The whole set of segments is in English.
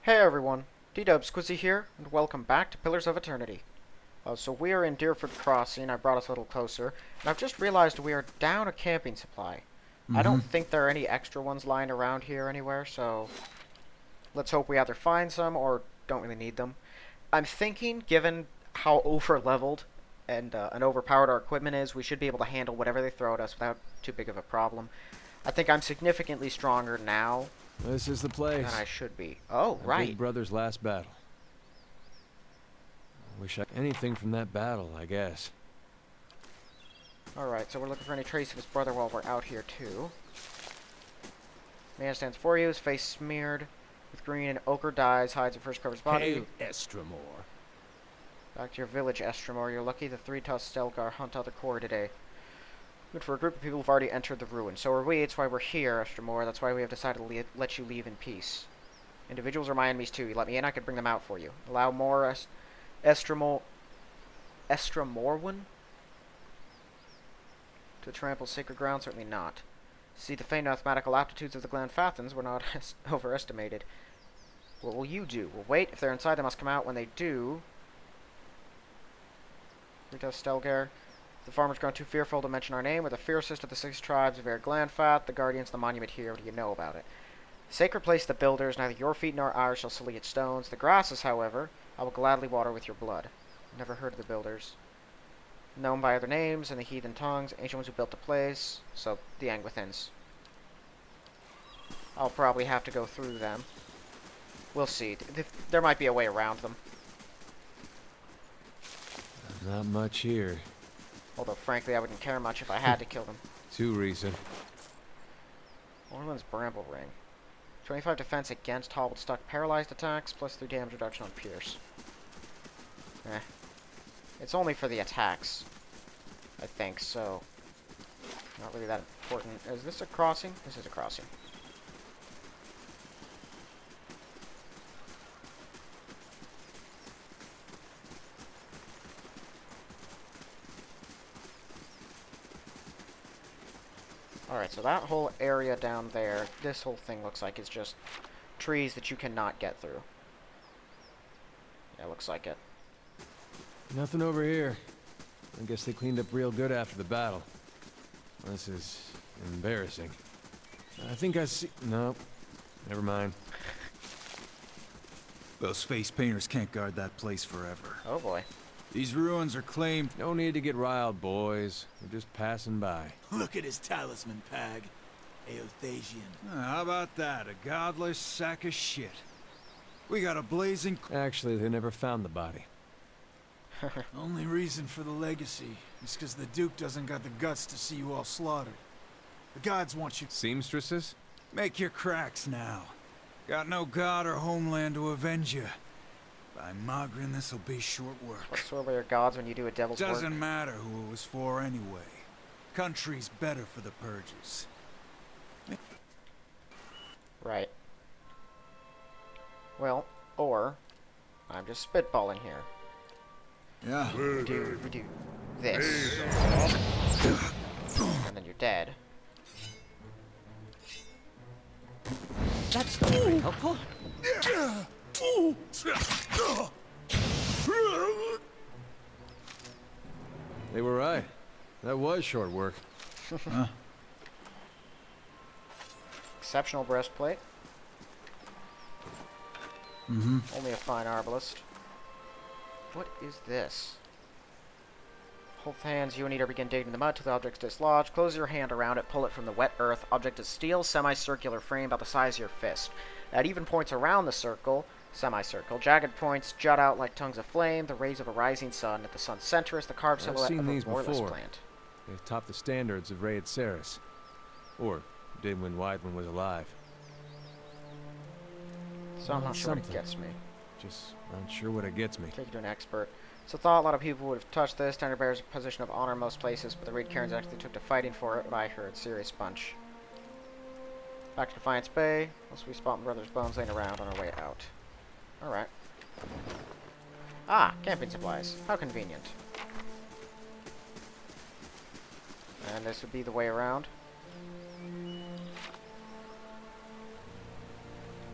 Hey everyone, D-Dub Squizzy here, and welcome back to Pillars of Eternity. So we are in Deerford Crossing. I brought us a little closer, and I've just realized we are down a camping supply. I Mm-hmm. don't think there are any extra ones lying around here anywhere, so let's hope we either find some or don't really need them. I'm thinking, given how over-leveled and overpowered our equipment is, we should be able to handle whatever they throw at us without too big of a problem. I think I'm significantly stronger now This is the than I place. should be. Oh, My right. big brother's last battle. I wish I anything from that battle, I guess. Alright, so we're looking for any trace of his brother while we're out here, too. Man stands for you, his face smeared with green and ochre dyes, hides and first covers body. Hail Estremor. Back to your village, Estremor. You're lucky the three-tusked Stelgar hunt other quarry today. Good for a group of people who've already entered the ruin. So are we, it's why we're here, Estremor. That's why we have decided to let you leave in peace. Individuals are my enemies, too. You let me in, I could bring them out for you. Allow more Estremorwin to trample sacred ground? Certainly not. See, the faint mathematical aptitudes of the Glenfathans were not overestimated. What will you do? Well, wait. If they're inside, they must come out. When they do... Rita Stelgar. The farmer's grown too fearful to mention our name. We're the fiercest of the 6 tribes of Glenfath, the guardians of the monument here. What do you know about it? Sacred place of the builders. Neither your feet nor ours shall sully its stones. The grasses, however, I will gladly water with your blood. Never heard of the builders. Known by other names and the heathen tongues, ancient ones who built the place, so the Engwithans. I'll probably have to go through them. We'll see. There might be a way around them. Not much here. Although, frankly, I wouldn't care much if I had to kill them. Too recent. Orland's Bramble Ring. 25 defense against hobbled, stuck, paralyzed attacks, plus 3 damage reduction on pierce. Eh. It's only for the attacks, I think, so not really that important. Is this a crossing? This is a crossing. Alright, so that whole area down there, this whole thing looks like it's just trees that you cannot get through. Yeah, looks like it. Nothing over here. I guess they cleaned up real good after the battle. This is embarrassing. I think I see... No. Never mind. Those face painters can't guard that place forever. Oh boy. These ruins are claimed. No need to get riled, boys. We're just passing by. Look at his talisman, Pag. Eothasian. How about that? A godless sack of shit. We got a blazing... Actually, they never found the body. Only reason for the legacy is because the Duke doesn't got the guts to see you all slaughtered. The gods want you... Seamstresses? Make your cracks now. Got no god or homeland to avenge you. By Magrin, this'll be short work. What sort of your gods when you do a devil's work? Doesn't matter who it was for anyway. Country's better for the purges. Right. Well, or I'm just spitballing here. Yeah. We do this. And then you're dead. That's not very helpful. They were right. That was short work. Exceptional breastplate. Only a fine arbalist. What is this? Hold hands, you and Eater begin digging in the mud till the object is dislodged. Close your hand around it, pull it from the wet earth. Object is steel, semicircular frame about the size of your fist. At even points around the circle, semicircle, jagged points jut out like tongues of flame, the rays of a rising sun. At the sun's center is the carved I've silhouette seen of a these warless before. plant. They topped the standards of Raid Ceres. Or did when Weidman was alive. So I'm not sure what it Something. gets me. Just not sure what it gets me. Take you to an expert. It's a thought a lot of people would have touched this. Standard bears a position of honor in most places, but the raid Karens actually took to fighting for it. What I heard, serious bunch. Back to Defiance Bay. Unless we spot my brother's bones laying around on our way out. Alright. Ah, camping supplies. How convenient. And this would be the way around.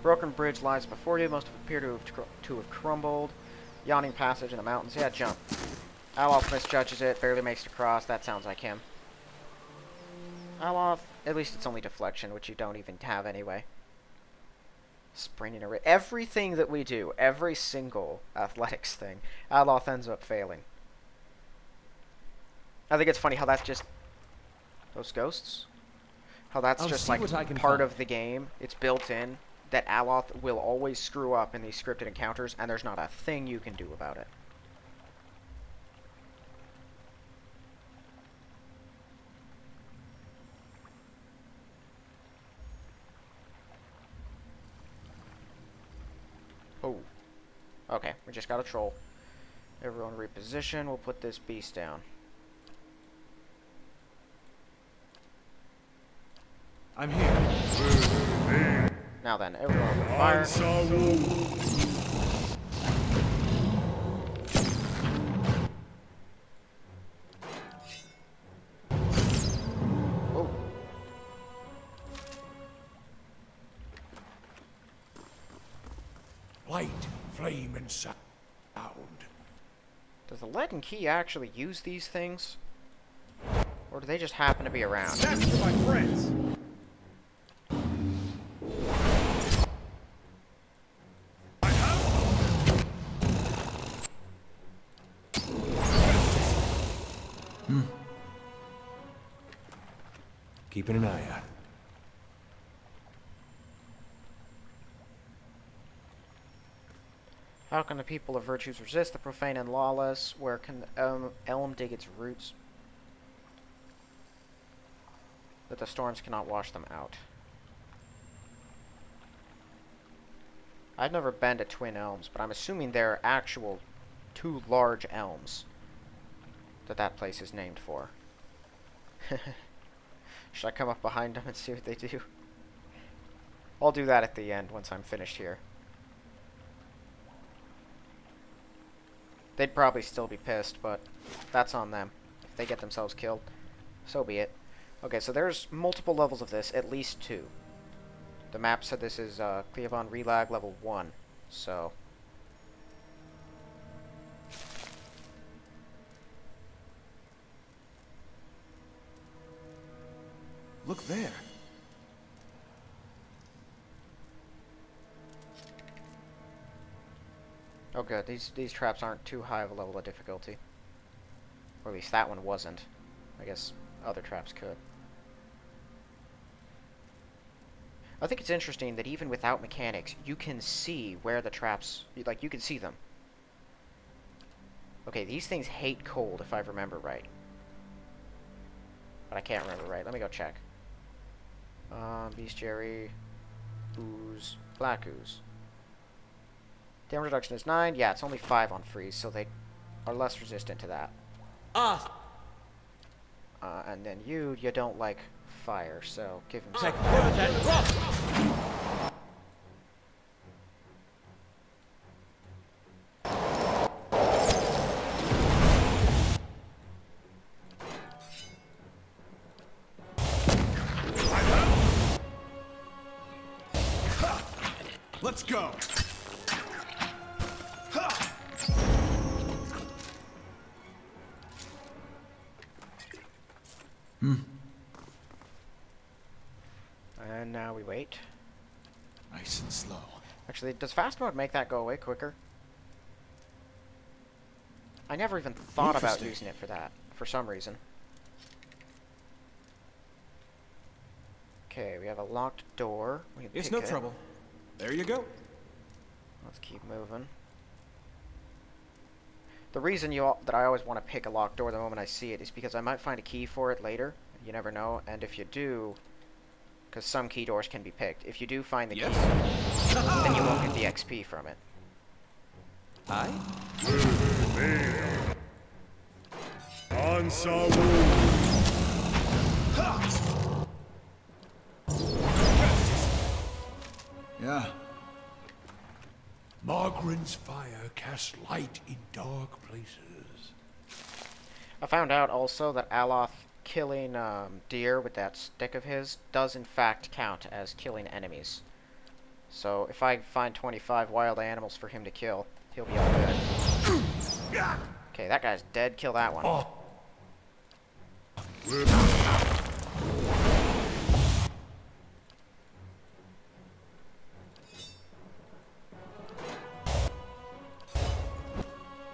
Broken bridge lies before you. Most appear to have crumbled. Yawning passage in the mountains. Yeah, jump. Aloth misjudges it. Barely makes it across. That sounds like him. Aloth, at least it's only deflection, which you don't even have anyway. Springing a everything that we do, every single athletics thing, Aloth ends up failing. I think it's funny how that's just those ghosts. How that's just like part of the game. It's built in that Aloth will always screw up in these scripted encounters, and there's not a thing you can do about it. Oh. Okay, we just got a troll. Everyone reposition. We'll put this beast down. I'm here. Now then, everyone open fire. Oh. Light, flame, and sound. Does the leaden key actually use these things? Or do they just happen to be around? That's for my friends. Keeping an eye out. How can the people of virtues resist the profane and lawless? Where can elm dig its roots? That the storms cannot wash them out. I've never been to Twin Elms, but I'm assuming they're actual two large elms that place is named for. Should I come up behind them and see what they do? I'll do that at the end once I'm finished here. They'd probably still be pissed, but that's on them. If they get themselves killed, so be it. Okay, so there's multiple levels of this, at least 2. The map said this is Cliaban Rilag level 1, so... Look there. Oh good, these traps aren't too high of a level of difficulty. Or at least that one wasn't. I guess other traps could. I think it's interesting that even without mechanics, you can see where the traps... Like, you can see them. Okay, these things hate cold, if I remember right. But I can't remember right. Let me go check. Bestiary, ooze, black ooze. Damage reduction is 9. Yeah, it's only 5 on freeze, so they are less resistant to that. And then you don't like fire, so give him some. Let's go. And now we wait. Nice and slow. Actually, does fast mode make that go away quicker? I never even thought about using it for that, for some reason. Okay, we have a locked door. We can It's pick no it. trouble. There you go. Let's keep moving. The reason that I always want to pick a locked door the moment I see it is because I might find a key for it later. You never know, and if you do, because some key doors can be picked. If you do find the key, then you won't get the XP from it. Aye? Yeah. Margaren's fire casts light in dark places. I found out also that Aloth killing deer with that stick of his does in fact count as killing enemies. So if I find 25 wild animals for him to kill, he'll be all good. Okay, that guy's dead. Kill that one.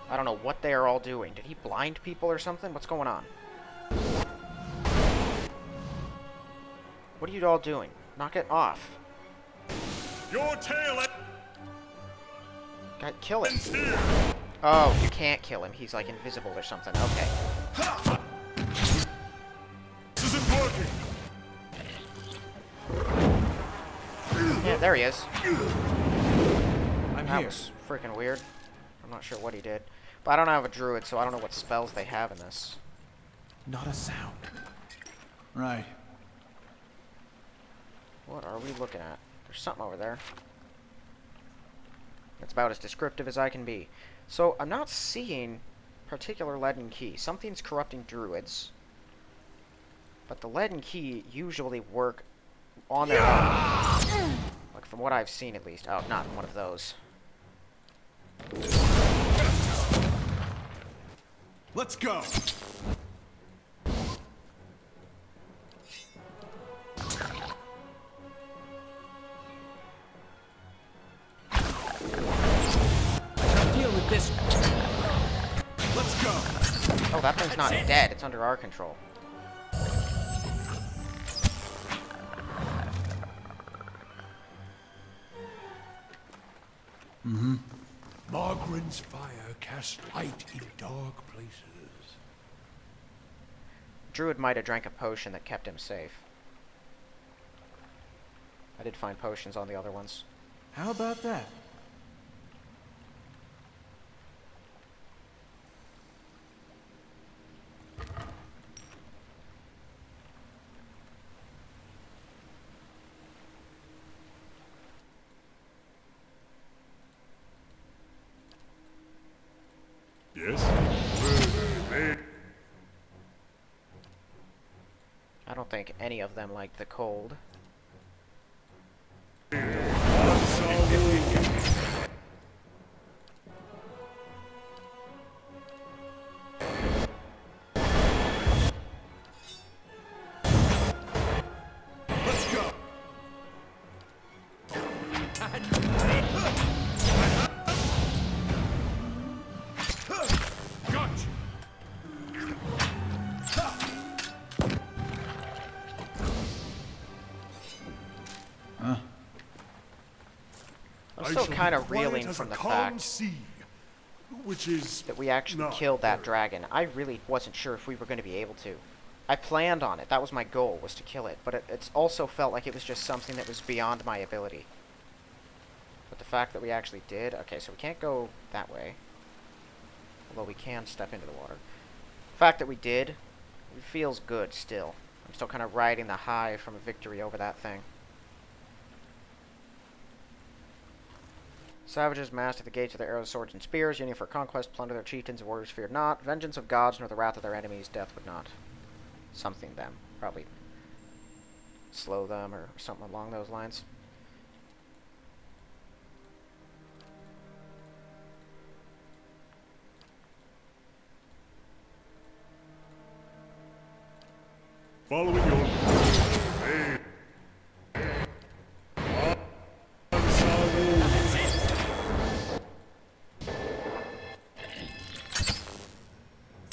I don't know what they are all doing. Did he blind people or something? What's going on? What are you all doing? Knock it off. Your tail God, kill him. ends here. Oh, you can't kill him. He's like invisible or something. Okay. This isn't working. Yeah, there he is. I'm That here. was freaking weird. I'm not sure what he did. But I don't have a druid, so I don't know what spells they have in this. Not a sound. Right. What are we looking at? There's something over there. That's about as descriptive as I can be. So, I'm not seeing particular leaden key. Something's corrupting druids. But the leaden key usually work on their own. Like, from what I've seen, at least. Oh, not one of those. Let's go. Deal with this. Let's go. Oh, that thing's not dead. It's under our control. Margaren's fire casts light in dark places. Druid might have drank a potion that kept him safe. I did find potions on the other ones. How about that? Yes? I don't think any of them like the cold. Let's go. Gotcha. I'm I still shall be kind of quiet reeling as from a the calm fact sea, which is that we actually not killed that very- dragon. I really wasn't sure if we were going to be able to. I planned on it. That was my goal, was to kill it. But it's also felt like it was just something that was beyond my ability. But the fact that we actually did... Okay, so we can't go that way. Although we can step into the water. The fact that we did, it feels good still. I'm still kind of riding the high from a victory over that thing. Savages massed at the gates with their arrows, swords, and spears, yearning for conquest, plunder their chieftains and warriors feared not. Vengeance of gods nor the wrath of their enemies, death would not. Something them. Probably slow them or something along those lines. Following your hey.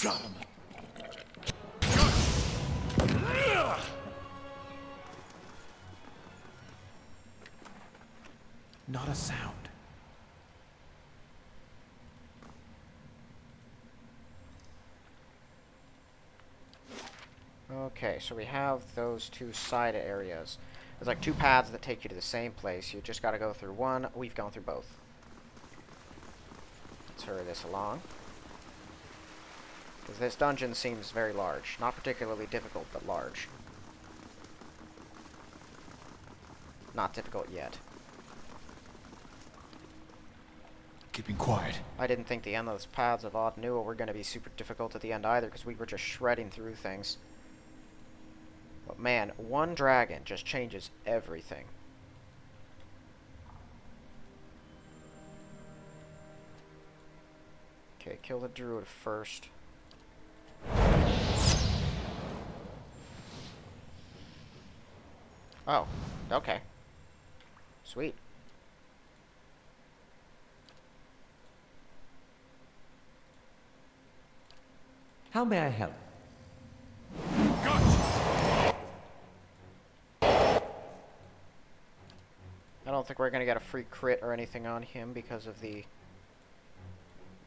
Got him. Not a sound. Okay, so we have those two side areas. There's like two paths that take you to the same place. You just gotta go through one. We've gone through both. Let's hurry this along. Because this dungeon seems very large. Not particularly difficult, but large. Not difficult yet. Keeping quiet. I didn't think the endless paths of Odd Nua were going to be super difficult at the end either, because we were just shredding through things. But man, one dragon just changes everything. Okay, kill the druid first. Oh, okay. Sweet. How may I help? I don't think we're gonna get a free crit or anything on him because of the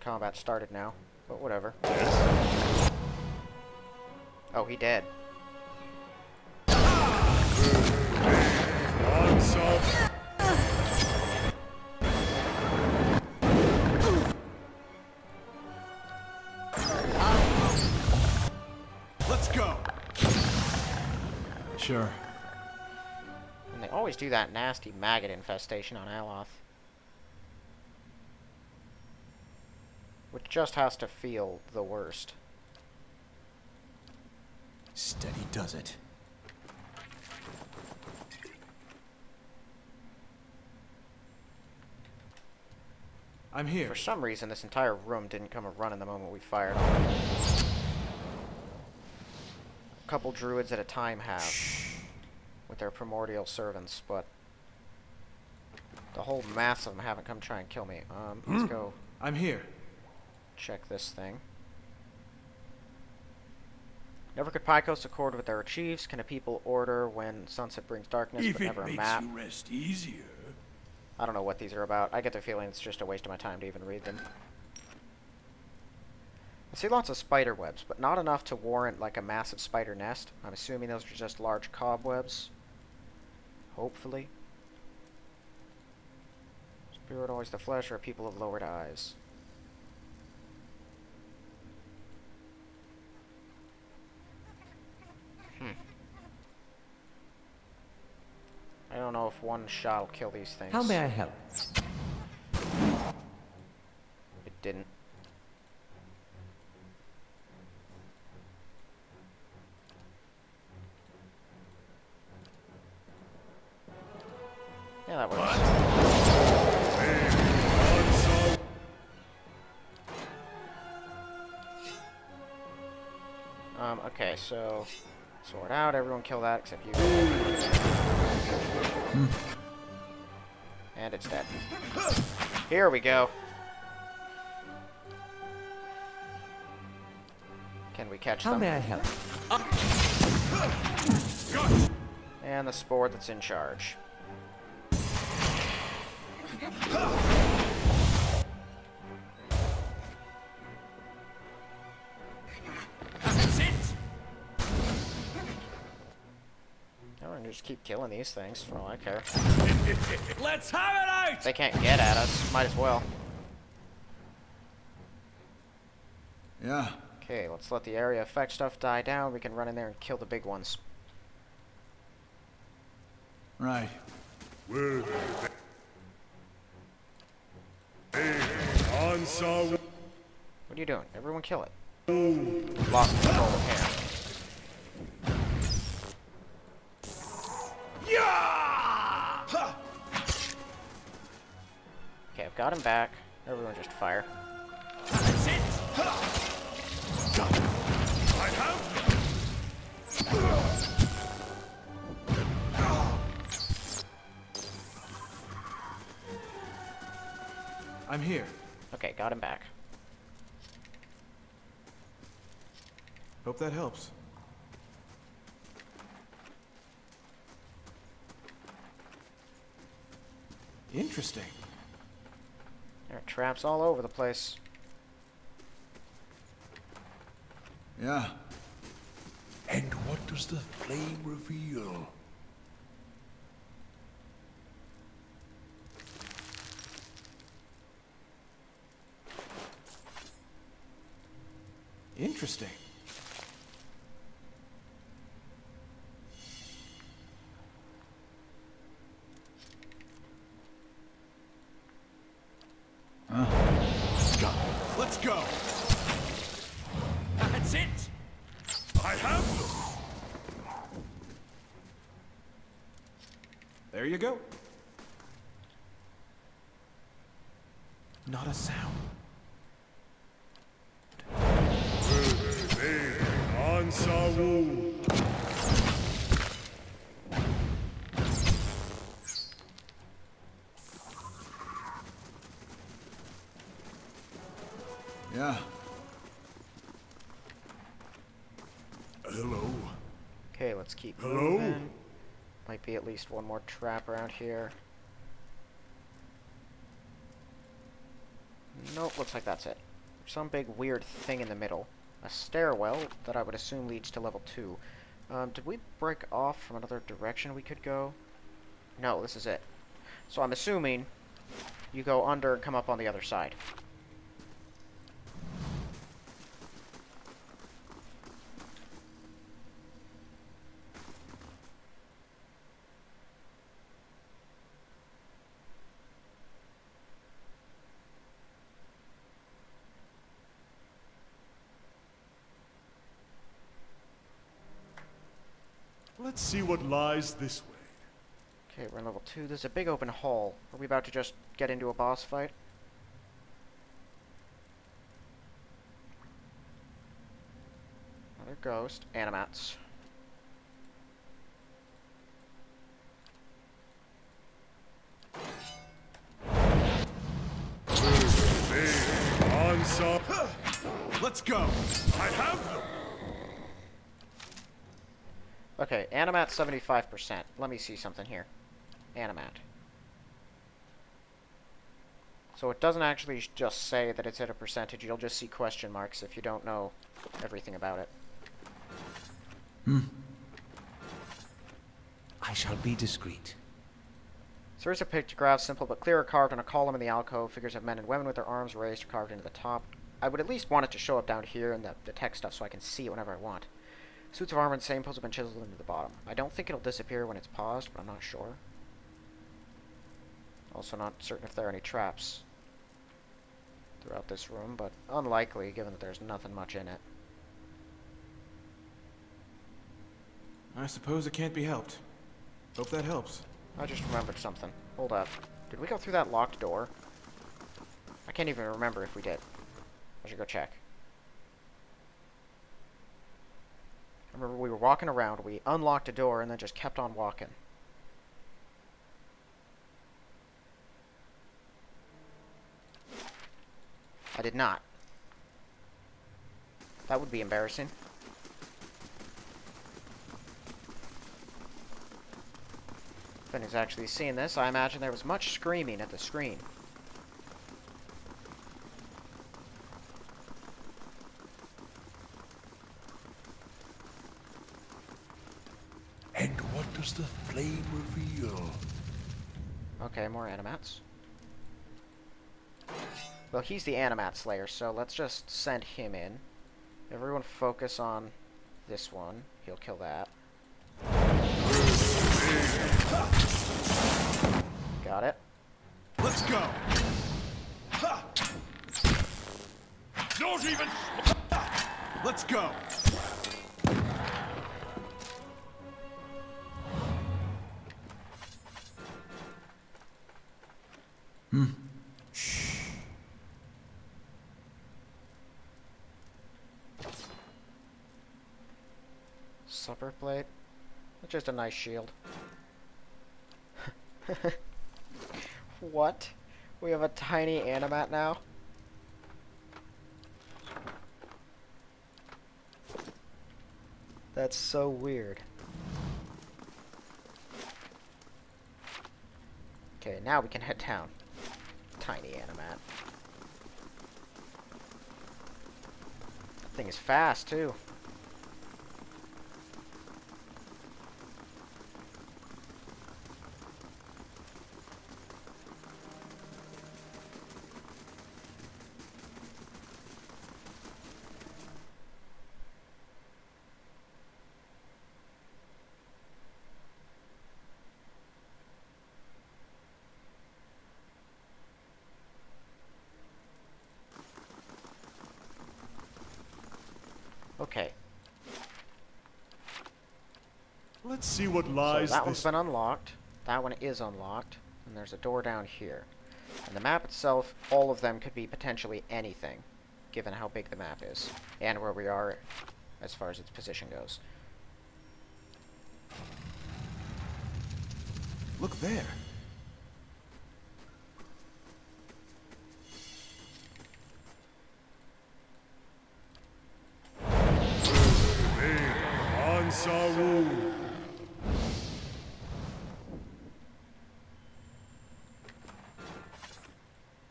combat started now, but whatever. Oh, he dead. Let's go. Sure. And they always do that nasty maggot infestation on Aloth. Which just has to feel the worst. Steady does it. I'm here. For some reason, this entire room didn't come running the moment we fired on it. A couple druids at a time have, with their primordial servants, but the whole mass of them haven't come try and kill me. Let's go I'm here. check this thing. Never could Picos accord with their chiefs. Can a people order when sunset brings darkness, If but it never a makes map? you rest easier. I don't know what these are about. I get the feeling it's just a waste of my time to even read them. I see lots of spider webs, but not enough to warrant like a massive spider nest. I'm assuming those are just large cobwebs. Hopefully. Spirit always the flesh, or people of lowered eyes. I don't know if one shot will kill these things. How may I help? It didn't. Yeah, that works. Okay, so sword out, everyone kill that except you. And it's dead. Here we go. Can we catch How them? may I help? And the spore that's in charge. I'm gonna just keep killing these things for all I care. Let's have it out! If they can't get at us, might as well. Yeah. Okay, let's let the area effect stuff die down. We can run in there and kill the big ones. Right. Where Answer. What are you doing? Everyone kill it. Lost control of hair. Okay, I've got him back. Everyone just fire. That's it! I have. I'm here. Okay, got him back. Hope that helps. Interesting. There are traps all over the place. Yeah. And what does the flame reveal? Interesting. Let's go. That's it! I have. There you go. Not a sound. soul. Yeah. Hello. Okay, let's keep Hello? moving. Might be at least one more trap around here. Nope, looks like that's it. Some big weird thing in the middle. A stairwell that I would assume leads to level 2. Did we break off from another direction we could go? No, this is it. So I'm assuming you go under and come up on the other side. Let's see what lies this way. Okay, we're in level 2. There's a big open hall. Are we about to just get into a boss fight? Another ghost. Animats. Answer. Let's go. I have them. Okay, Animat 75%. Let me see something here. Animat. So it doesn't actually just say that it's at a percentage. You'll just see question marks if you don't know everything about it. I shall be discreet. Series of pictographs, simple but clear, are carved on a column in the alcove. Figures of men and women with their arms raised are carved into the top. I would at least want it to show up down here in the text stuff so I can see it whenever I want. Suits of armor in the same pose have been chiseled into the bottom. I don't think it'll disappear when it's paused, but I'm not sure. Also not certain if there are any traps throughout this room, but unlikely given that there's nothing much in it. I suppose it can't be helped. Hope that helps. I just remembered something. Hold up. Did we go through that locked door? I can't even remember if we did. I should go check. I remember we were walking around, we unlocked a door, and then just kept on walking. I did not. That would be embarrassing. If anyone's actually seen this, I imagine there was much screaming at the screen. And what does the flame reveal? Okay, more animats. Well, he's the animat slayer, so let's just send him in. Everyone focus on this one. He'll kill that. Got it. Let's go. Don't even. Let's go. Supper plate. That's just a nice shield. What? We have a tiny animat now? That's so weird. Okay, now we can head down. Tiny animat. That thing is fast, too. Okay, Let's see what so lies that one's this been unlocked. That one is unlocked. And there's a door down here. And the map itself, all of them could be potentially anything, given how big the map is. And where we are as far as its position goes. Look there. Ansaru.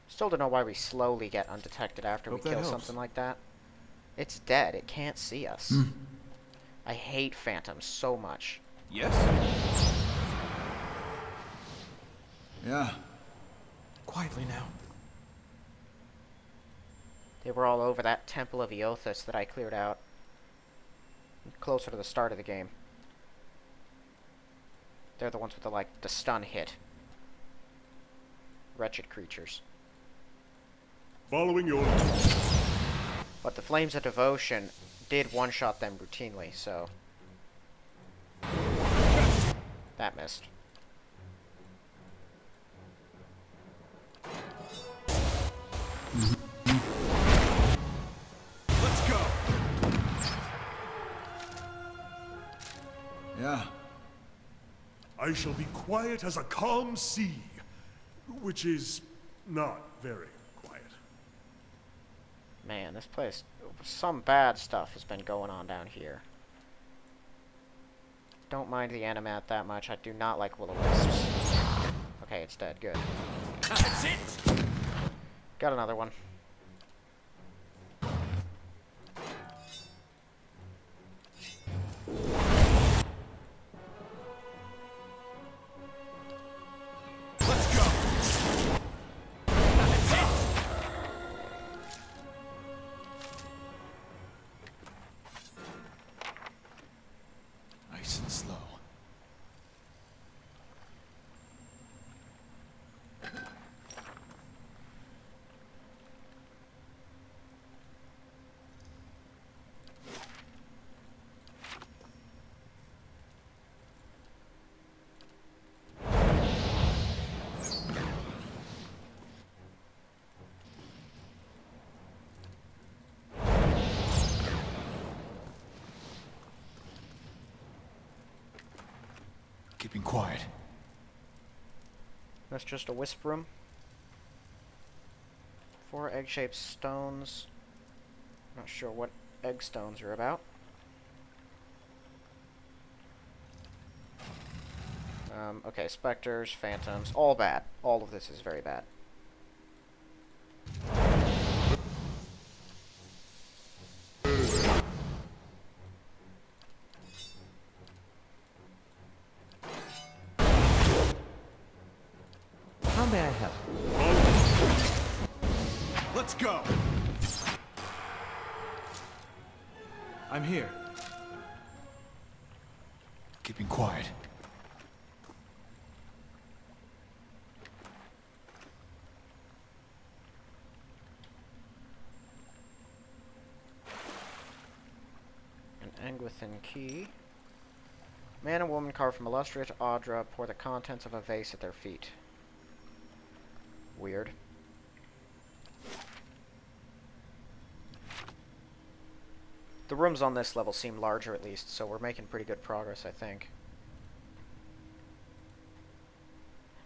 Still don't know why we slowly get undetected after we Hope that kill helps. something like that. It's dead. It can't see us. I hate phantoms so much. Yes? Yeah. Quietly now. They were all over that Temple of Eothas that I cleared out. Closer to the start of the game. They're the ones with the stun hit. Wretched creatures. Following your But the Flames of Devotion did one-shot them routinely, so... That missed. Let's go! Yeah. I shall be quiet as a calm sea, which is not very quiet. Man, this place... Some bad stuff has been going on down here. Don't mind the animat that much. I do not like will-o-wisps. Okay, it's dead. Good. That's it! Got another one. Let's go! That's it! Nice and slow. Keeping quiet. That's just a wisp room. 4 egg-shaped stones. Not sure what egg stones are about. Okay, specters, phantoms, all bad. All of this is very bad. How may I help? Let's go! I'm here. Keeping quiet. An Engwithan key. Man and woman carved from illustrious Audra pour the contents of a vase at their feet. Weird. The rooms on this level seem larger at least, so we're making pretty good progress, I think.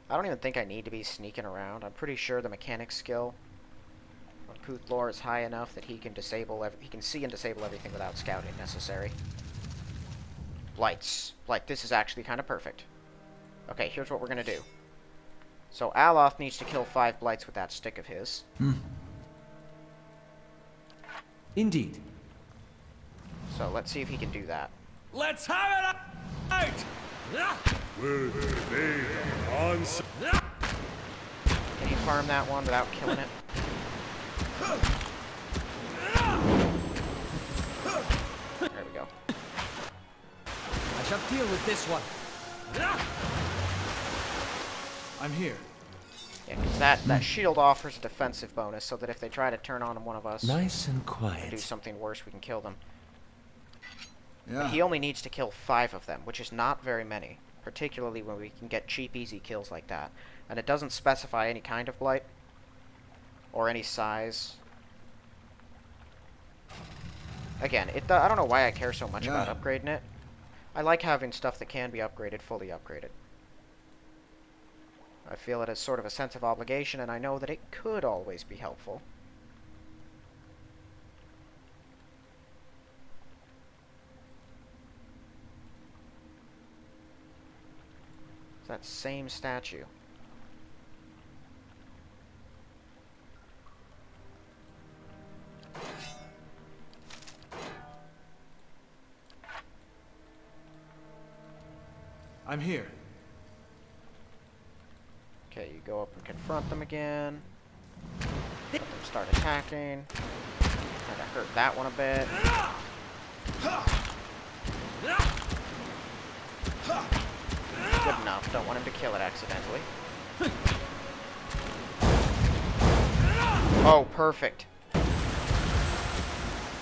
I don't even think I need to be sneaking around. I'm pretty sure the mechanic skill on Kuthlor is high enough that he can see and disable everything without scouting necessary. Blights. Blight, this is actually kind of perfect. Okay, here's what we're gonna do. So Aloth needs to kill 5 blights with that stick of his. Indeed. So let's see if he can do that. Let's have it out! Will they answer? Can he farm that one without killing it? There we go. I shall deal with this one. I'm here. Yeah, because that shield offers a defensive bonus, so that if they try to turn on one of us Nice and and do quiet. something worse, we can kill them. Yeah. He only needs to kill 5 of them, which is not very many, particularly when we can get cheap, easy kills like that. And it doesn't specify any kind of blight or any size. Again, I don't know why I care so much about upgrading it. I like having stuff that can be upgraded, fully upgraded. I feel it as sort of a sense of obligation, and I know that it could always be helpful. It's that same statue. I'm here. Okay, you go up and confront them again. Let them start attacking. Try to hurt that one a bit. Good enough. Don't want him to kill it accidentally. Oh, perfect.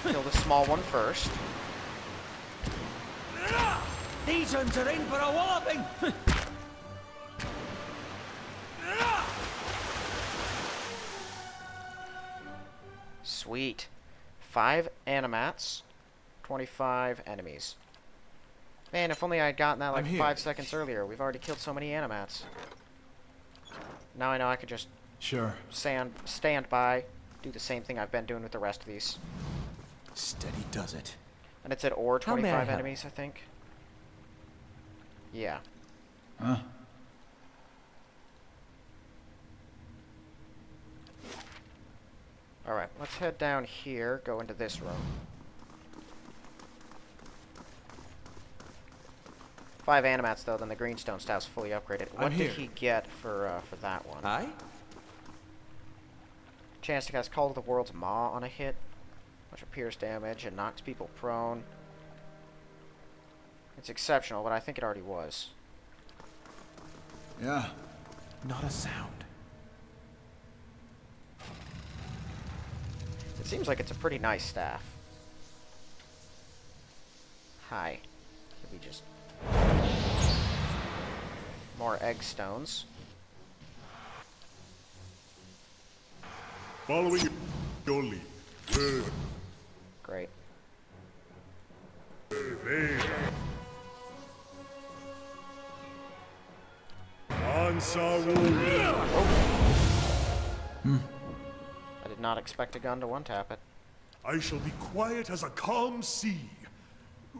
Kill the small one first. These ones are in for a walloping! Sweet. 5 animats, 25 enemies. Man, if only I had gotten that like 5 seconds earlier. We've already killed so many animats. Now I know I could just stand by, do the same thing I've been doing with the rest of these. Steady does it. And it said or 25 enemies, I think. Yeah. Huh? Alright, let's head down here, go into this room. 5 animats though, then the greenstone staff's fully upgraded. What did he get for that one? Aye? Chance to cast Call to the World's Maw on a hit. Much of pierce damage and knocks people prone. It's exceptional, but I think it already was. Yeah. Not a sound. It seems like it's a pretty nice staff. Hi. Could we just... More egg stones. Following your lead. Great. I did not expect a gun to one-tap it. I shall be quiet as a calm sea,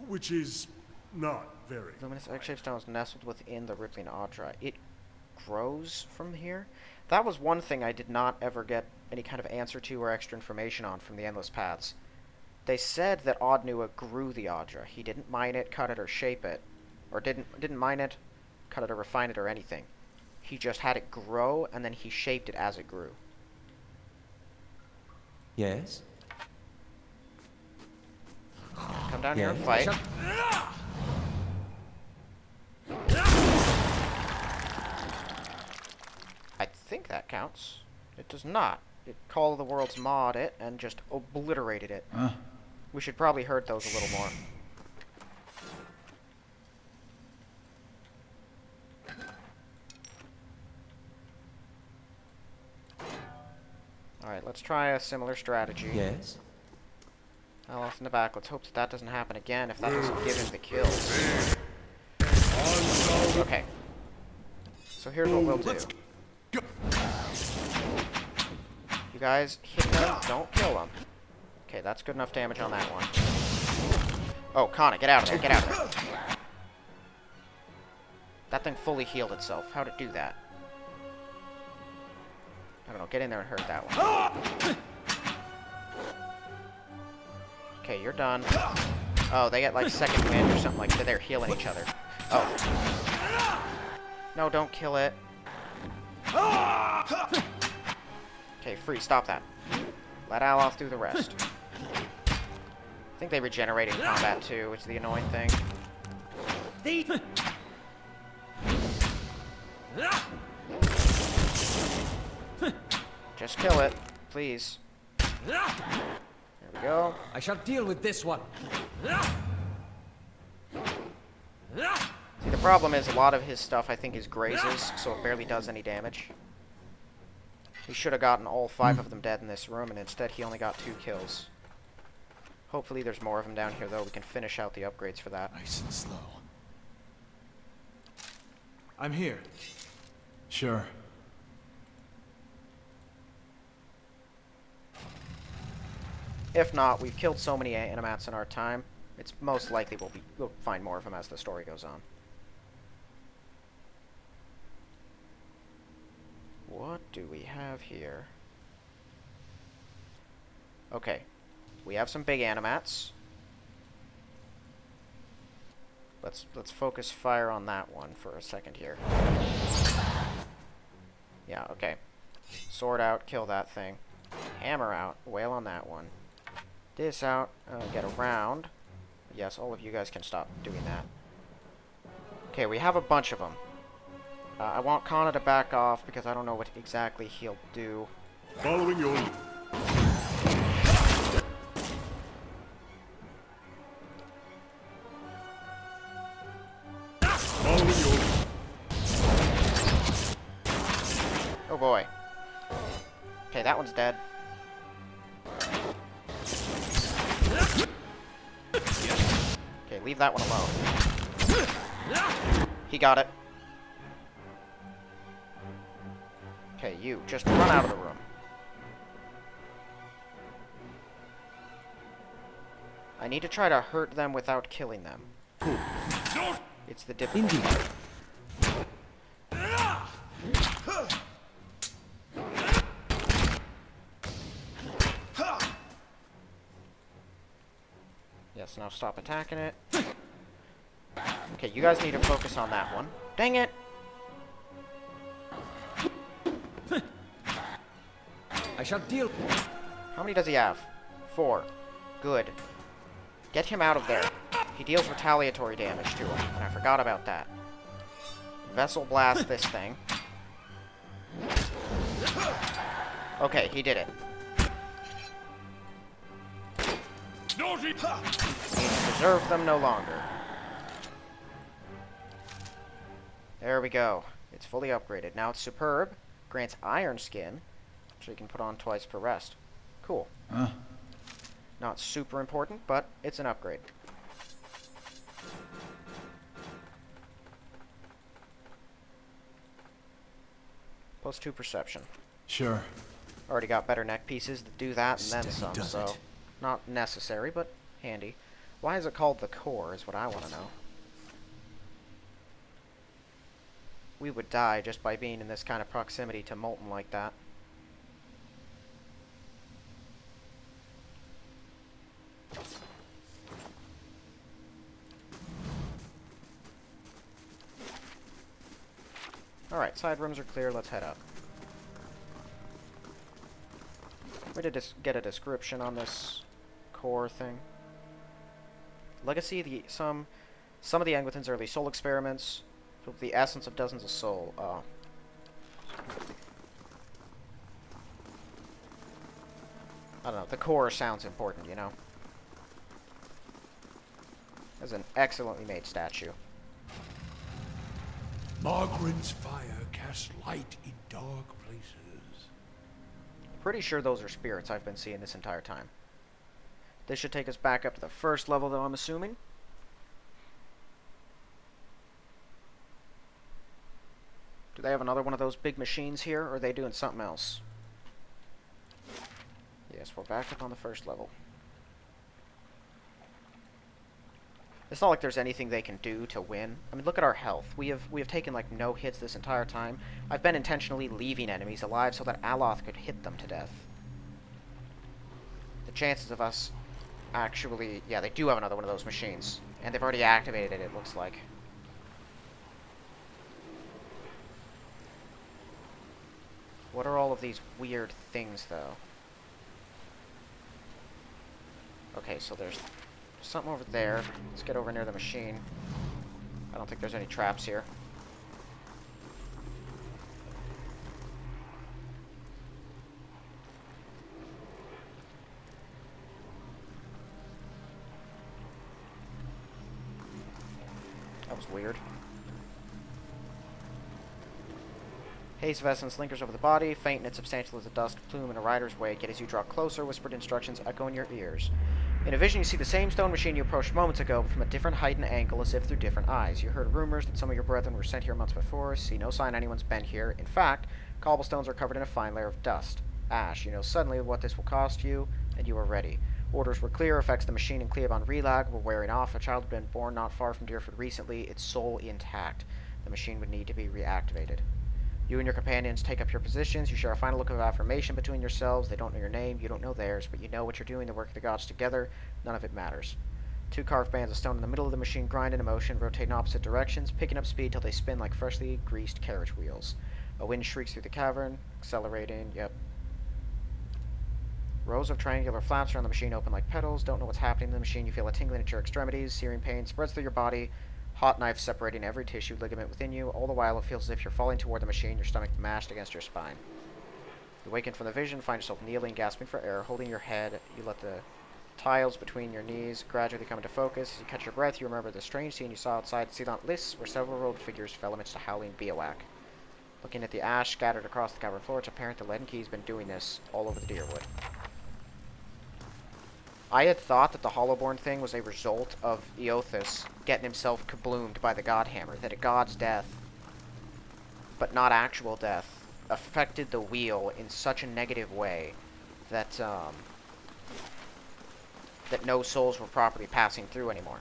which is not very. Luminous egg-shaped stones nestled within the rippling Audra. It grows from here? That was one thing I did not ever get any kind of answer to or extra information on from the Endless Paths. They said that Odnua grew the Audra. He didn't mine it, cut it, or shape it. Or didn't mine it, cut it, or refine it, or anything. He just had it grow, and then he shaped it as it grew. Yes? Come down here and fight. I think that counts. It does not. It Call of the World's Maw it and just obliterated it. Huh? We should probably hurt those a little more. Alright, let's try a similar strategy. Yes? Now off in the back. Let's hope that that doesn't happen again if that doesn't give him the kills. Okay. So here's what we'll do. You guys hit them, don't kill them. Okay, that's good enough damage on that one. Oh, Kana, get out of there, get out of there. That thing fully healed itself. How'd it do that? I don't know, get in there and hurt that one. Okay, you're done. Oh, they get like second wind or something like that. They're healing each other. Oh. No, don't kill it. Okay, free, stop that. Let Aloth do the rest. I think they regenerate in combat too, which is the annoying thing. Just kill it, please. There we go. I shall deal with this one. See, the problem is a lot of his stuff, I think, is grazes, so it barely does any damage. He should have gotten all 5 of them dead in this room, and instead he only got 2 kills. Hopefully there's more of them down here, though. We can finish out the upgrades for that. Nice and slow. I'm here. Sure. If not, we've killed so many animats in our time, it's most likely we'll find more of them as the story goes on. What do we have here? Okay. We have some big animats. Let's focus fire on that one for a second here. Yeah, okay. Sword out, kill that thing. Hammer out, wail on that one. This out, get around. Yes, all of you guys can stop doing that. Okay, we have a bunch of them. I want Kana to back off because I don't know what exactly he'll do. Following your lead. Following your lead. Oh boy. Okay, that one's dead. Okay, leave that one alone. He got it. Okay, you, just run out of the room. I need to try to hurt them without killing them. It's the difficult part. Yes, now stop attacking it. Okay, you guys need to focus on that one. Dang it! I shall deal. How many does he have? 4. Good. Get him out of there. He deals retaliatory damage to him, and I forgot about that. Vessel blast this thing. Okay, he did it. We preserve them no longer. There we go. It's fully upgraded. Now it's superb. Grants iron skin, so you can put on twice per rest. Cool. Huh? Not super important, but it's an upgrade. +2 perception. Sure. Already got better neck pieces to do that and then Steady some, does so it. not necessary, but handy. Why is it called the core is what I want to know. We would die just by being in this kind of proximity to molten like that. Alright, side rooms are clear, let's head up. We did get a description on this core thing. Legacy, some of the Engwithan's early soul experiments, with the essence of dozens of soul. I don't know, the core sounds important, you know? That's an excellently made statue. Margaren's fire casts light in dark places. Pretty sure those are spirits I've been seeing this entire time. This should take us back up to the first level, though, I'm assuming. Do they have another one of those big machines here, or are they doing something else? Yes, we're back up on the first level. It's not like there's anything they can do to win. I mean, look at our health. We have taken, like, no hits this entire time. I've been intentionally leaving enemies alive so that Aloth could hit them to death. The chances of us actually... Yeah, they do have another one of those machines. And they've already activated it, it looks like. What are all of these weird things, though? Okay, so there's something over there. Let's get over near the machine. I don't think there's any traps here. That was weird. Haze of essence lingers over the body, faint and substantial as a dust plume in a rider's wake, yet as you draw closer, whispered instructions echo in your ears. In a vision, you see the same stone machine you approached moments ago, but from a different height and angle, as if through different eyes. You heard rumors that some of your brethren were sent here months before. See no sign anyone's been here. In fact, cobblestones are covered in a fine layer of dust. Ash, you know suddenly what this will cost you, and you are ready. Orders were clear. Effects of the machine in Cliaban Rilag were wearing off. A child had been born not far from Deerford recently, its soul intact. The machine would need to be reactivated. You and your companions take up your positions. You share a final look of affirmation between yourselves. They don't know your name, you don't know theirs, but you know what you're doing, the work of the gods together. None of it matters. 2 carved bands of stone in the middle of the machine grind into motion, rotate in opposite directions, picking up speed till they spin like freshly greased carriage wheels. A wind shrieks through the cavern, accelerating, yep. Rows of triangular flaps around the machine open like petals. Don't know what's happening to the machine. You feel a tingling at your extremities. Searing pain spreads through your body. Hot knife separating every tissue, ligament within you. All the while, it feels as if you're falling toward the machine, your stomach mashed against your spine. You awaken from the vision, find yourself kneeling, gasping for air, holding your head. You let the tiles between your knees gradually come into focus. As you catch your breath, you remember the strange scene you saw outside Sealant Lists, where several robed figures fell amidst a howling bivouac. Looking at the ash scattered across the cavern floor, it's apparent the leaden key's been doing this all over the Deerwood. I had thought that the Hollowborn thing was a result of Eothas getting himself kabloomed by the Godhammer, that a god's death, but not actual death, affected the wheel in such a negative way that that no souls were properly passing through anymore.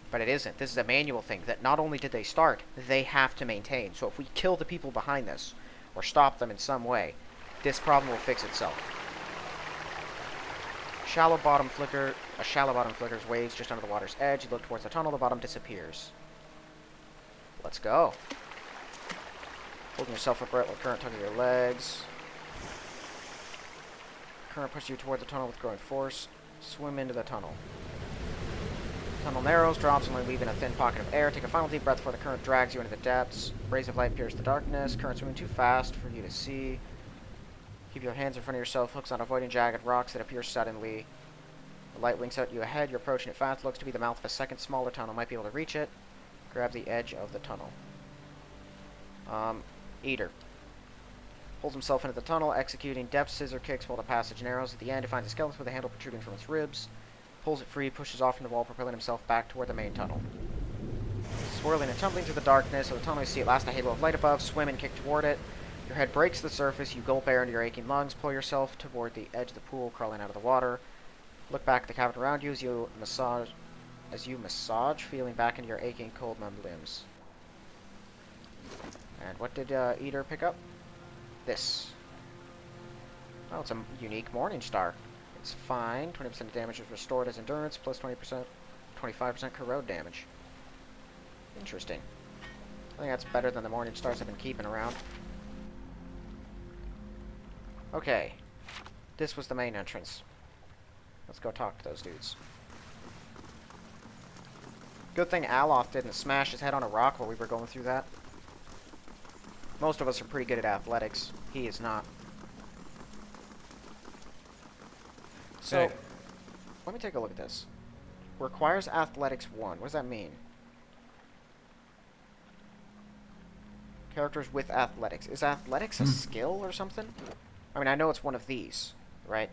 But it isn't. This is a manual thing that not only did they start, they have to maintain. So if we kill the people behind this, or stop them in some way, this problem will fix itself. A shallow bottom flickers waves just under the water's edge. You look towards the tunnel, the bottom disappears. Let's go. Holding yourself upright while current tugging your legs. Current pushes you toward the tunnel with growing force. Swim into the tunnel. Tunnel narrows, drops, only leaving a thin pocket of air. Take a final deep breath before the current drags you into the depths. Rays of light pierce the darkness. Current swimming too fast for you to see. Keep your hands in front of yourself, hooks on avoiding jagged rocks that appear suddenly. The light winks out you ahead. You're approaching it fast. Looks to be the mouth of a second smaller tunnel. Might be able to reach it. Grab the edge of the tunnel. Eater. Pulls himself into the tunnel, executing depth scissor kicks while the passage narrows. At the end, he finds a skeleton with a handle protruding from its ribs. Pulls it free, pushes off from the wall, propelling himself back toward the main tunnel. Swirling and tumbling through the darkness of the tunnel, you see at last a halo of light above. Swim and kick toward it. Your head breaks the surface. You gulp air into your aching lungs. Pull yourself toward the edge of the pool, crawling out of the water. Look back at the cavern around you as you massage, feeling back into your aching, cold, numbed limbs. And what did Eater pick up? This. Oh, it's a unique Morning Star. It's fine. 20% of damage is restored as endurance, plus 25% corrode damage. Interesting. I think that's better than the Morning Stars I've been keeping around. Okay. This was the main entrance. Let's go talk to those dudes. Good thing Aloth didn't smash his head on a rock while we were going through that. Most of us are pretty good at athletics. He is not. So, Hey. let me take a look at this. Requires athletics 1. What does that mean? Characters with athletics. Is athletics a skill or something? I mean, I know it's one of these, right?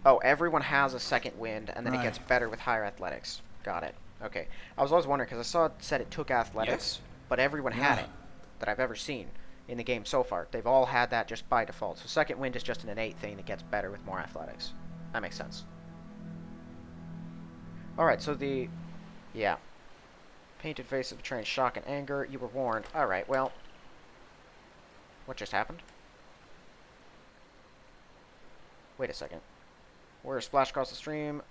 Oh, everyone has a second wind, and then it gets better with higher athletics. Got it. Okay. I was always wondering, because I saw it said it took athletics, but everyone had it that I've ever seen in the game so far. They've all had that just by default. So second wind is just an innate thing that gets better with more athletics. That makes sense. Alright, so the... Yeah. Painted face of betraying shock and anger. You were warned. Alright, well... What just happened? Wait a second. Warriors splash across the stream.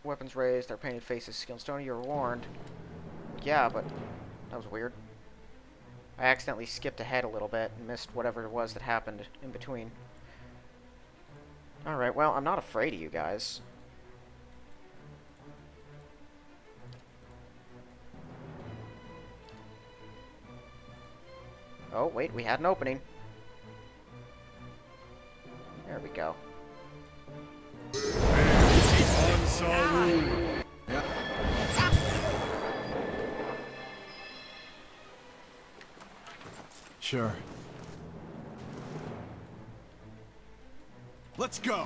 Weapons raised. Their painted faces skill and stony. You were warned. Yeah, but... That was weird. I accidentally skipped ahead a little bit and missed whatever it was that happened in between. Alright, well, I'm not afraid of you guys. Oh, wait, we had an opening. There we go. Sure. Let's go.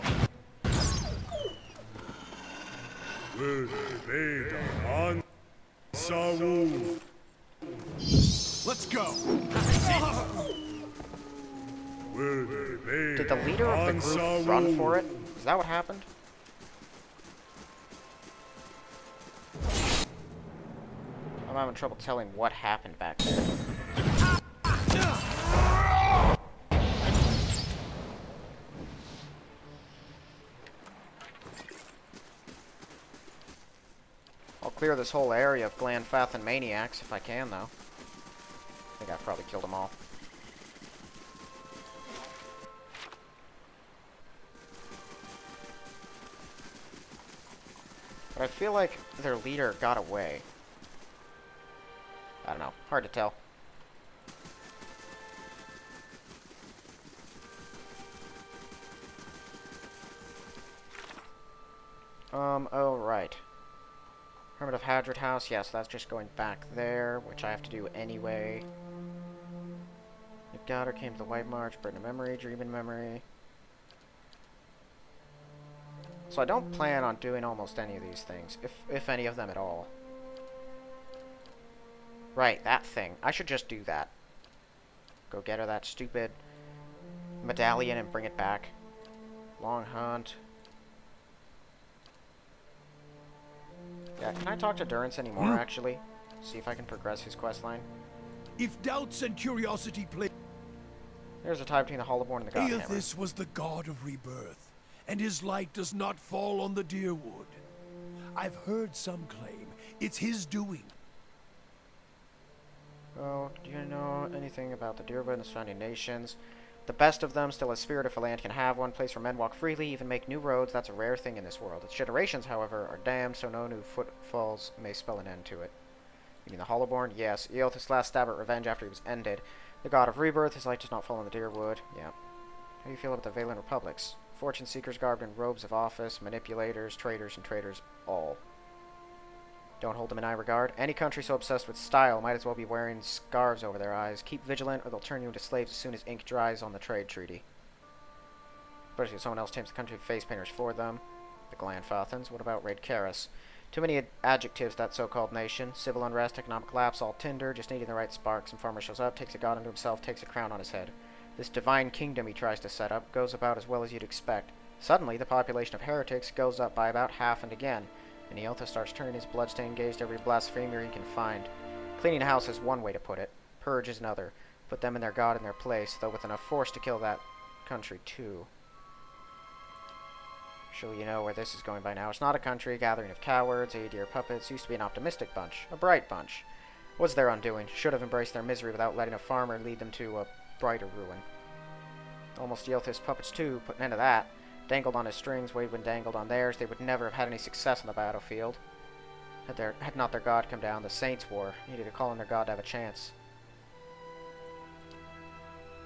Let's go. Did the leader of the group run for it? Is that what happened? I'm having trouble telling what happened back there. I'll clear this whole area of Glanfathan maniacs if I can, though. I think I've probably killed them all. But I feel like their leader got away. I don't know. Hard to tell. Oh, right. Hermit of Hadrid House. Yes, that's just going back there, which I have to do anyway. Daughter came to the White March, burden of memory, dream in memory. So I don't plan on doing almost any of these things, if any of them at all. Right, that thing. I should just do that. Go get her that stupid medallion and bring it back. Long hunt. Yeah, can I talk to Durrance anymore, actually? See if I can progress his questline. If doubts and curiosity play... There's a tie between the Hollowborn and the Godhammer. Aethys was the god of rebirth, and his light does not fall on the Deerwood. I've heard some claim it's his doing. Oh, do you know anything about the Deerwood and the surrounding nations? The best of them, still a spirit if a land can have one, place where men walk freely, even make new roads. That's a rare thing in this world. Its generations, however, are damned, so no new footfalls may spell an end to it. You mean the Hollowborn? Yes. Eothas' last stab at revenge after he was ended. The god of rebirth, his light does not fall on the Deerwood. Yeah. How do you feel about the Valen Republics? Fortune seekers garbed in robes of office, manipulators, traitors, and traitors all. Don't hold them in high regard. Any country so obsessed with style might as well be wearing scarves over their eyes. Keep vigilant, or they'll turn you into slaves as soon as ink dries on the trade treaty. Especially if someone else tames the country of face painters for them. The Glanfathans. What about Raid Karis? Too many adjectives, that so-called nation. Civil unrest, economic collapse, all tinder, just needing the right spark. Some farmer shows up, takes a god unto himself, takes a crown on his head. This divine kingdom he tries to set up goes about as well as you'd expect. Suddenly, the population of heretics goes up by about half and again, and Eothas starts turning his bloodstained gaze to every blasphemer he can find. Cleaning house is one way to put it. Purge is another. Put them and their god in their place, though with enough force to kill that country too. Surely you know where this is going by now. It's not a country, a gathering of cowards, dear puppets. Used to be an optimistic bunch, a bright bunch. What's their undoing? Should have embraced their misery without letting a farmer lead them to a brighter ruin. Almost Eothas' puppets too, put an end to that. Dangled on his strings, Waidwen dangled on theirs. They would never have had any success on the battlefield. Had not their god come down, the Saints' War. Needed to call on their god to have a chance.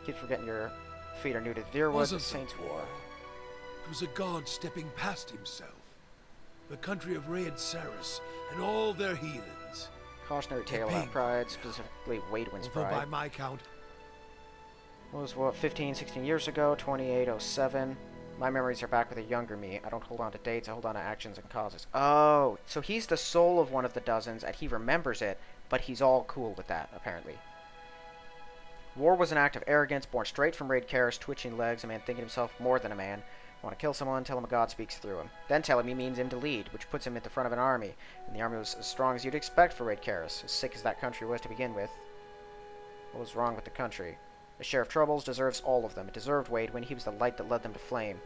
Keep forgetting your feet are new to the Deerwood, the Saints' War. It was a god stepping past himself. The country of Raid Saris and all their heathens. Cautionary tale about pride, specifically Waidwen's Although pride. by my count, Was what, 15, 16 years ago, 2807. My memories are back with a younger me. I don't hold on to dates, I hold on to actions and causes. Oh, so he's the soul of one of the dozens, and he remembers it, but he's all cool with that, apparently. War was an act of arrogance, born straight from Raid Karis, twitching legs, a man thinking himself more than a man. Want to kill someone, tell him a god speaks through him. Then tell him he means him to lead, which puts him at the front of an army. And the army was as strong as you'd expect for Raid Karis, as sick as that country was to begin with. What was wrong with the country? The share of troubles deserves all of them. It deserved Waidwen. He was the light that led them to flame.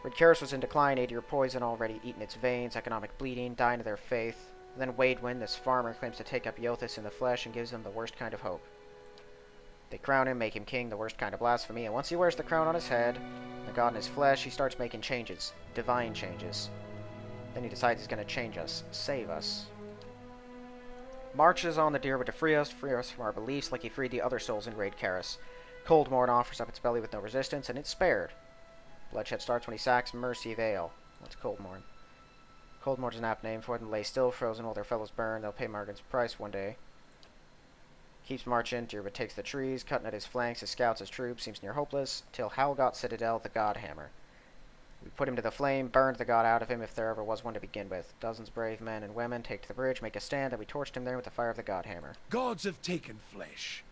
Raid Karis was in decline, Aedir poison already eaten its veins, economic bleeding, dying of their faith. Then Waidwen, this farmer, claims to take up Eothas in the flesh and gives them the worst kind of hope. They crown him, make him king, the worst kind of blasphemy, and once he wears the crown on his head, the god in his flesh, he starts making changes. Divine changes. Then he decides he's going to change us. Save us. Marches on the Deerwood to free us from our beliefs like he freed the other souls in Raid Karis. Coldmorn offers up its belly with no resistance, and it's spared. Bloodshed starts when he sacks Mercy Vale. What's Coldmorn? Coldmorn's an apt name for them. Lay still, frozen while their fellows burn. They'll pay Margan's price one day. Keeps marching. Deerwood takes the trees, cutting at his flanks, his scouts, his troops. Seems near hopeless, till Halgot Citadel, the God Hammer. We put him to the flame, burned the god out of him if there ever was one to begin with. Dozens of brave men and women take to the bridge, make a stand, and we torched him there with the fire of the god hammer. Gods have taken flesh.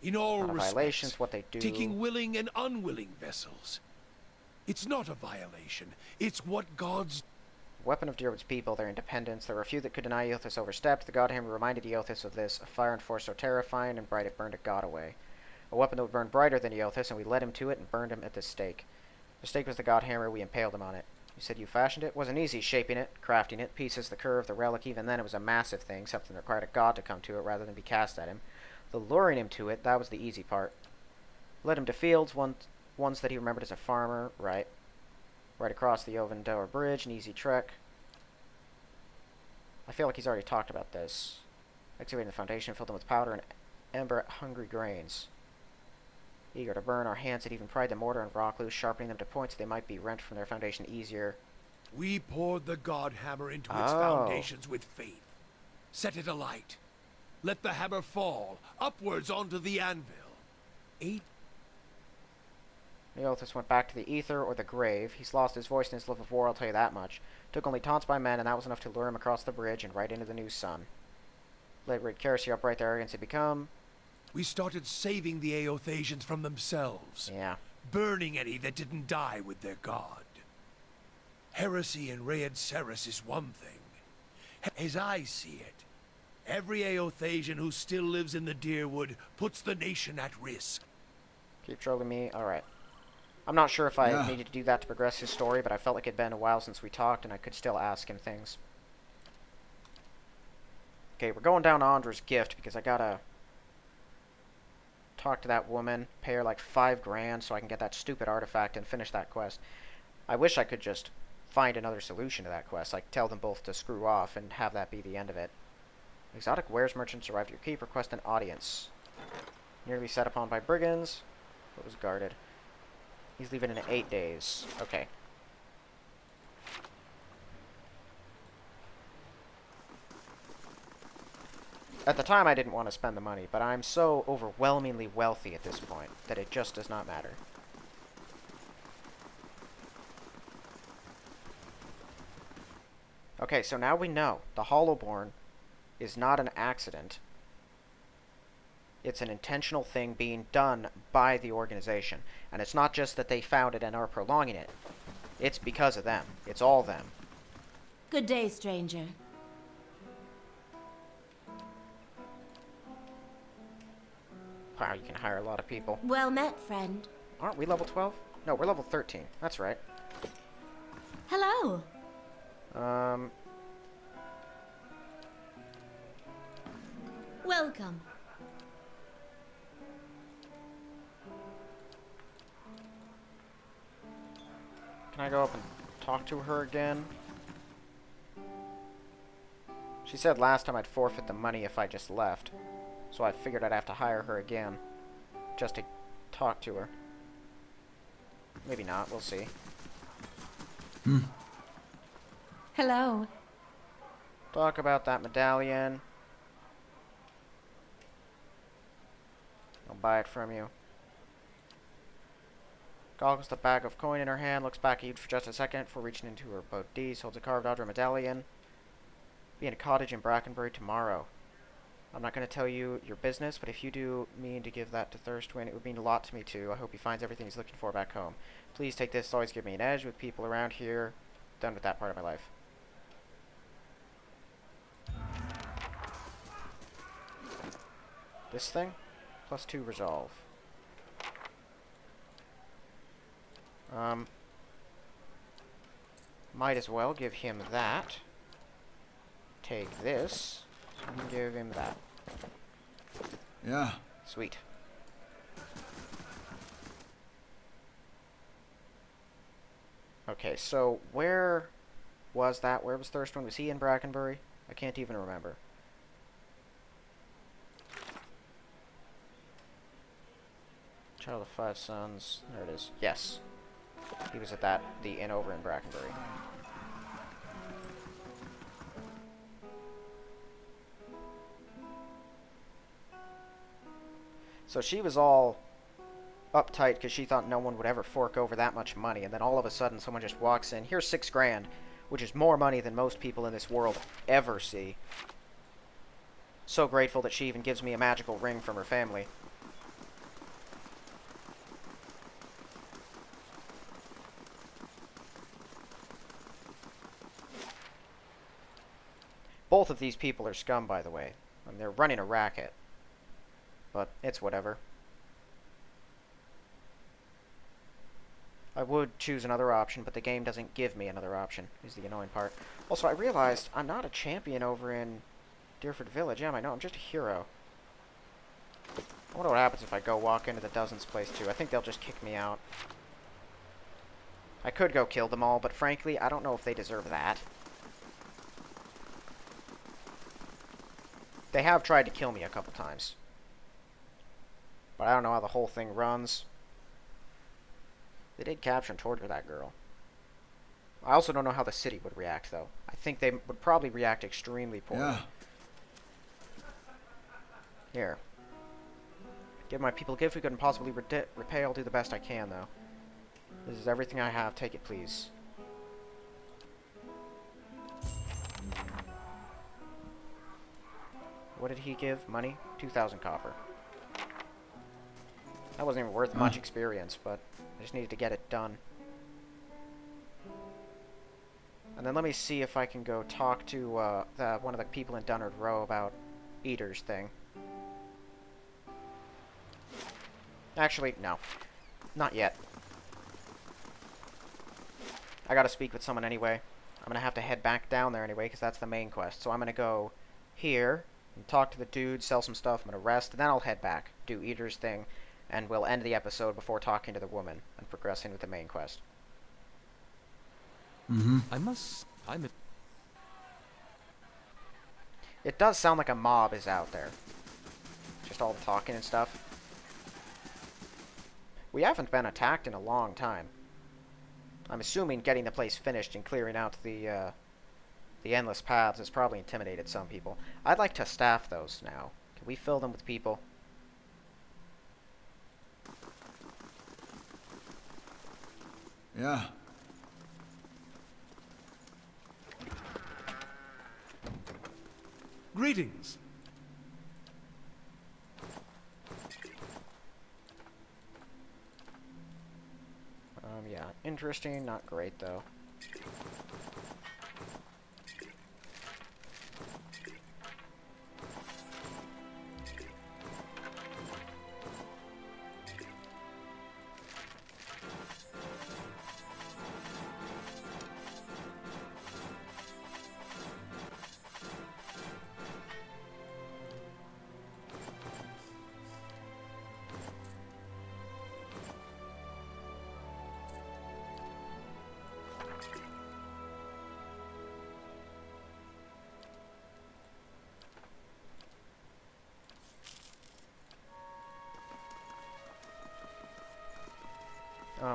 In all Not a respects, violation, it's what they do. taking willing and unwilling vessels. It's not a violation. It's what gods... Weapon of Dyrwood's people, their independence. There were a few that could deny Eothas overstepped. The god hammer reminded Eothas of this. A fire and force so terrifying and bright it burned a god away. A weapon that would burn brighter than Eothas, and we led him to it and burned him at the stake. The stake was the god hammer. We impaled him on it. You said you fashioned it? Wasn't easy shaping it, crafting it, pieces, the curve, the relic. Even then it was a massive thing, something that required a god to come to it rather than be cast at him. The luring him to it, that was the easy part. Led him to fields, ones that he remembered as a farmer, right across the Ovendower Bridge, an easy trek. I feel like he's already talked about this. Excavating the foundation, filled them with powder and ember-hungry grains. Eager to burn, our hands had even pried the mortar and rock loose, sharpening them to points so they might be rent from their foundation easier. We poured the god hammer into its foundations with faith. Set it alight. Let the hammer fall, upwards onto the anvil. Eothas went back to the ether or the grave. He's lost his voice and his love of war, I'll tell you that much. Took only taunts by men, and that was enough to lure him across the bridge and right into the new sun. Let rid Keresi upright their arrogance had become. We started saving the Eothasians from themselves. Yeah. Burning any that didn't die with their god. Heresy in Raed Ceres is one thing. As I see it, every Eothasian who still lives in the Dyrwood puts the nation at risk. Keep trolling me? Alright. I'm not sure if I needed to do that to progress his story, but I felt like it'd been a while since we talked, and I could still ask him things. Okay, we're going down to Andra's gift, because I gotta talk to that woman, pay her like 5 grand so I can get that stupid artifact and finish that quest. I wish I could just find another solution to that quest, like tell them both to screw off and have that be the end of it. Exotic wares merchants arrived at your keep, request an audience. Nearly set upon by brigands, but was guarded. He's leaving in 8 days. Okay. At the time, I didn't want to spend the money, but I'm so overwhelmingly wealthy at this point that it just does not matter. Okay, so now we know the Hollowborn is not an accident. It's an intentional thing being done by the organization. And it's not just that they found it and are prolonging it. It's because of them. It's all them. Good day, stranger. Wow, you can hire a lot of people. Well met, friend. Aren't we level 12? No, we're level 13. That's right. Hello. Welcome. Can I go up and talk to her again? She said last time I'd forfeit the money if I just left. So I figured I'd have to hire her again. Just to talk to her. Maybe not, we'll see. Hello. Talk about that medallion. I'll buy it from you. Goggles the bag of coin in her hand, looks back at you for just a second before reaching into her bodice, holds a carved Audra medallion. Be in a cottage in Brackenbury tomorrow. I'm not going to tell you your business, but if you do mean to give that to Thirstwind, it would mean a lot to me too. I hope he finds everything he's looking for back home. Please take this, always give me an edge with people around here. Done with that part of my life. This thing? +2 resolve. Might as well give him that. Take this. And give him that. Yeah. Sweet. Okay, so where was that? Where was Thirstwind? Was he in Brackenbury? I can't even remember. Child of 5 sons. There it is. Yes. He was at the inn over in Brackenbury. So she was all uptight because she thought no one would ever fork over that much money, and then all of a sudden someone just walks in, here's 6 grand, which is more money than most people in this world ever see. So grateful that she even gives me a magical ring from her family. Both of these people are scum, by the way. And they're running a racket. But it's whatever. I would choose another option, but the game doesn't give me another option, is the annoying part. Also, I realized I'm not a champion over in Deerford Village, am I? No, I'm just a hero. I wonder what happens if I go walk into the Dozens place, too. I think they'll just kick me out. I could go kill them all, but frankly, I don't know if they deserve that. They have tried to kill me a couple times. But I don't know how the whole thing runs. They did capture and torture that girl. I also don't know how the city would react, though. I think they would probably react extremely poorly. Yeah. Here. Give my people a gift we couldn't possibly repay. I'll do the best I can, though. This is everything I have. Take it, please. What did he give? Money? 2,000 copper. That wasn't even worth much experience, but I just needed to get it done. And then let me see if I can go talk to one of the people in Dunnard Row about Eater's thing. Actually, no. Not yet. I gotta speak with someone anyway. I'm gonna have to head back down there anyway, because that's the main quest. So I'm gonna go here and talk to the dude, sell some stuff, I'm gonna rest, and then I'll head back, do Eater's thing, and we'll end the episode before talking to the woman and progressing with the main quest. It does sound like a mob is out there. Just all the talking and stuff. We haven't been attacked in a long time. I'm assuming getting the place finished and clearing out the endless paths has probably intimidated some people. I'd like to staff those now. Can we fill them with people? Yeah. Greetings. Yeah, interesting, not great though.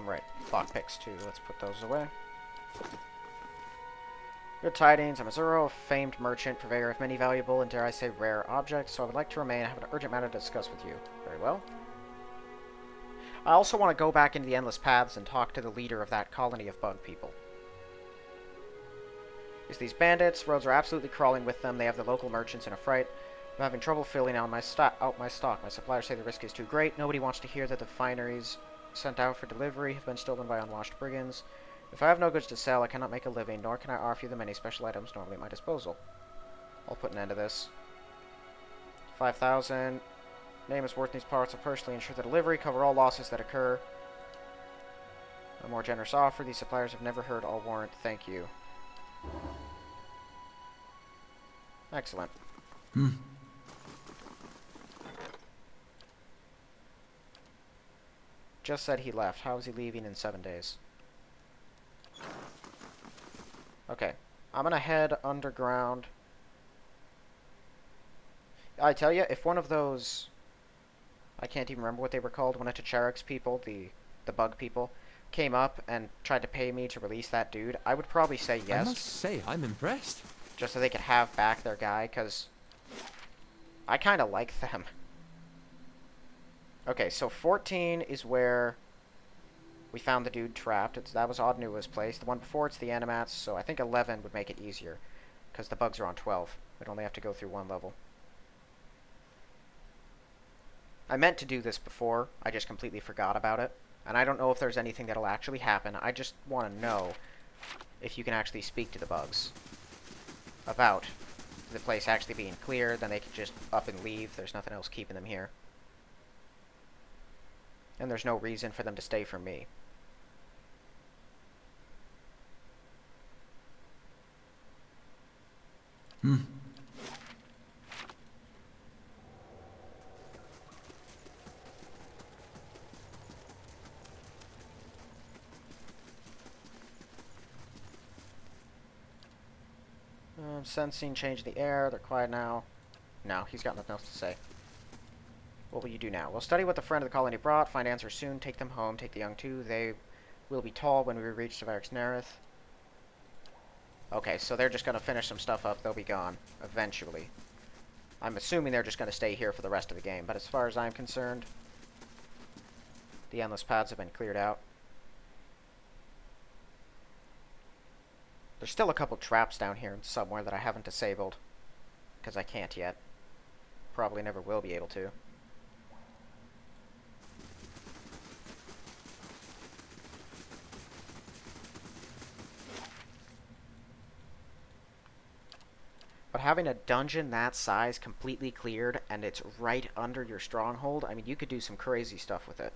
Right. Lockpicks, too. Let's put those away. Good tidings. I'm a Zuro, a famed merchant, purveyor of many valuable and, dare I say, rare objects, so I would like to remain and have an urgent matter to discuss with you. Very well. I also want to go back into the Endless Paths and talk to the leader of that colony of bug people. It's these bandits. Roads are absolutely crawling with them. They have the local merchants in a fright. I'm having trouble filling out my stock. My suppliers say the risk is too great. Nobody wants to hear that the fineries sent out for delivery have been stolen by unwashed brigands. If I have no goods to sell, I cannot make a living, nor can I offer you the many special items normally at my disposal. I'll put an end to this. 5,000. Name is worth in these parts. I'll personally ensure the delivery, cover all losses that occur. A more generous offer. These suppliers have never heard all warrant. Thank you. Excellent. Just said he left. How is he leaving in 7 days? Okay. I'm gonna head underground. I tell you, if one of those... I can't even remember what they were called. One of T'Charak's people, the bug people, came up and tried to pay me to release that dude, I would probably say yes. I must say, I'm impressed. Just so they could have back their guy, because I kind of like them. Okay, so 14 is where we found the dude trapped. That was Odd Nua's place. The one before it's the Animats, so I think 11 would make it easier. Because the bugs are on 12. We'd only have to go through one level. I meant to do this before. I just completely forgot about it. And I don't know if there's anything that'll actually happen. I just want to know if you can actually speak to the bugs about the place actually being clear. Then they can just up and leave. There's nothing else keeping them here. And there's no reason for them to stay for me. Sensing, change the air. They're quiet now. No, he's got nothing else to say. What will you do now? We'll study what the friend of the colony brought, find answers soon, take them home, take the young too. They will be tall when we reach Sevarix Nerith. Okay, so they're just going to finish some stuff up. They'll be gone, eventually. I'm assuming they're just going to stay here for the rest of the game, but as far as I'm concerned, the endless paths have been cleared out. There's still a couple traps down here somewhere that I haven't disabled, because I can't yet. Probably never will be able to. But having a dungeon that size completely cleared, and it's right under your stronghold, I mean, you could do some crazy stuff with it.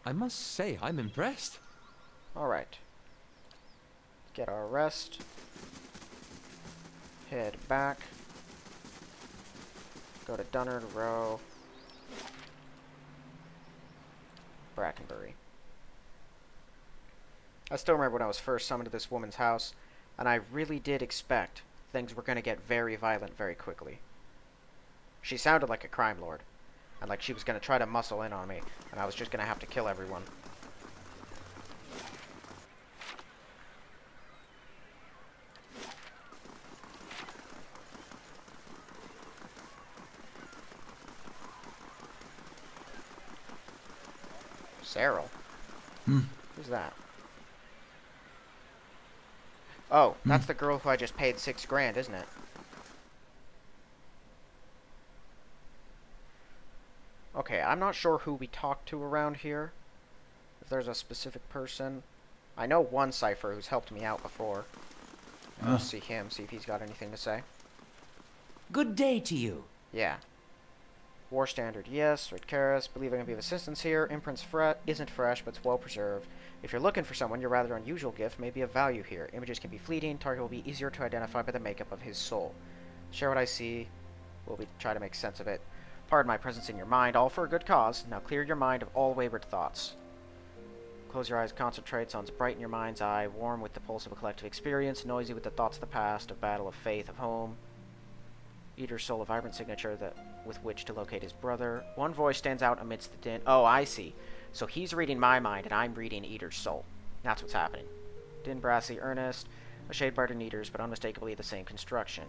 I must say, I'm impressed. Alright. Get our rest. Head back. Go to Dunnard Row. Brackenbury. I still remember when I was first summoned to this woman's house, and I really did expect things were going to get very violent very quickly. She sounded like a crime lord, and like she was going to try to muscle in on me, and I was just going to have to kill everyone. Cyril? Who's that? Oh, that's the girl who I just paid $6 grand, isn't it? Okay, I'm not sure who we talked to around here. If there's a specific person. I know one cipher who's helped me out before. I'll see him, see if he's got anything to say. Good day to you. Yeah. War Standard, yes. Red Karis, believe I can be of assistance here. Imprint's isn't fresh, but it's well preserved. If you're looking for someone, your rather unusual gift may be of value here. Images can be fleeting. Target will be easier to identify by the makeup of his soul. Share what I see. We'll try to make sense of it. Pardon my presence in your mind, all for a good cause. Now clear your mind of all wayward thoughts. Close your eyes, concentrate. Sounds bright in your mind's eye, warm with the pulse of a collective experience, noisy with the thoughts of the past, of battle, of faith, of home. Eater's soul, a vibrant signature with which to locate his brother. One voice stands out amidst the din. Oh, I see. So he's reading my mind, and I'm reading Eater's soul. That's what's happening. Din brassy, earnest, a shade brighter than Eater's, but unmistakably the same construction.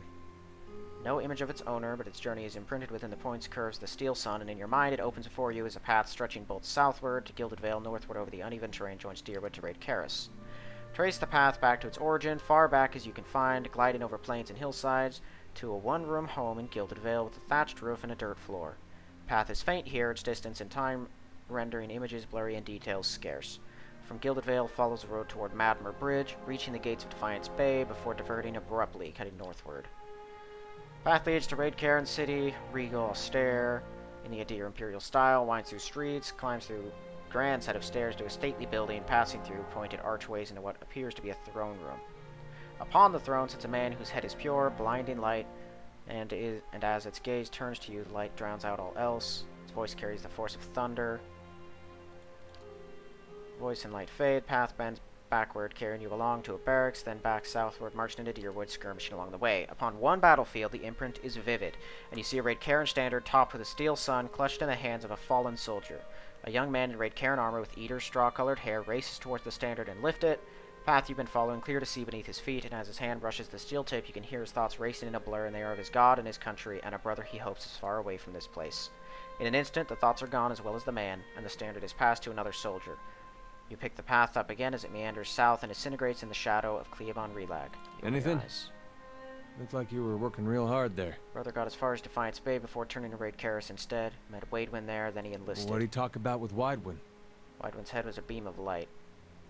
No image of its owner, but its journey is imprinted within the points, curves, the steel sun, and in your mind it opens before you as a path stretching both southward to Gilded Vale, northward over the uneven terrain joins Deerwood to Raid Karis. Trace the path back to its origin, far back as you can find, gliding over plains and hillsides, to a one-room home in Gilded Vale with a thatched roof and a dirt floor. Path is faint here, its distance and time rendering images blurry and details scarce. From Gilded Vale follows the road toward Madmer Bridge, reaching the gates of Defiance Bay before diverting abruptly, cutting northward. Path leads to Raid Karen City, regal, austere, in the Adir Imperial style, winds through streets, climbs through a grand set of stairs to a stately building, passing through pointed archways into what appears to be a throne room. Upon the throne sits a man whose head is pure, blinding light, and as its gaze turns to you, the light drowns out all else. Its voice carries the force of thunder. Voice and light fade, path bends backward, carrying you along to a barracks, then back southward, marching into Deerwood, skirmishing along the way. Upon one battlefield, the imprint is vivid, and you see a Raid Karen standard topped with a steel sun clutched in the hands of a fallen soldier. A young man in Raid Karen armor with Eater's straw-colored hair races towards the standard and lifts it, Path you've been following, clear to see beneath his feet, and as his hand brushes the steel tip, you can hear his thoughts racing in a blur, and they are of his god and his country, and a brother he hopes is far away from this place. In an instant, the thoughts are gone as well as the man, and the standard is passed to another soldier. You pick the path up again as it meanders south and disintegrates in the shadow of Cliaban Rilag. Anything? Looked like you were working real hard there. Brother got as far as Defiance Bay before turning to raid Karis instead. Met Waidwin there, then he enlisted. What'd he talk about with Widewin? Widewin's head was a beam of light.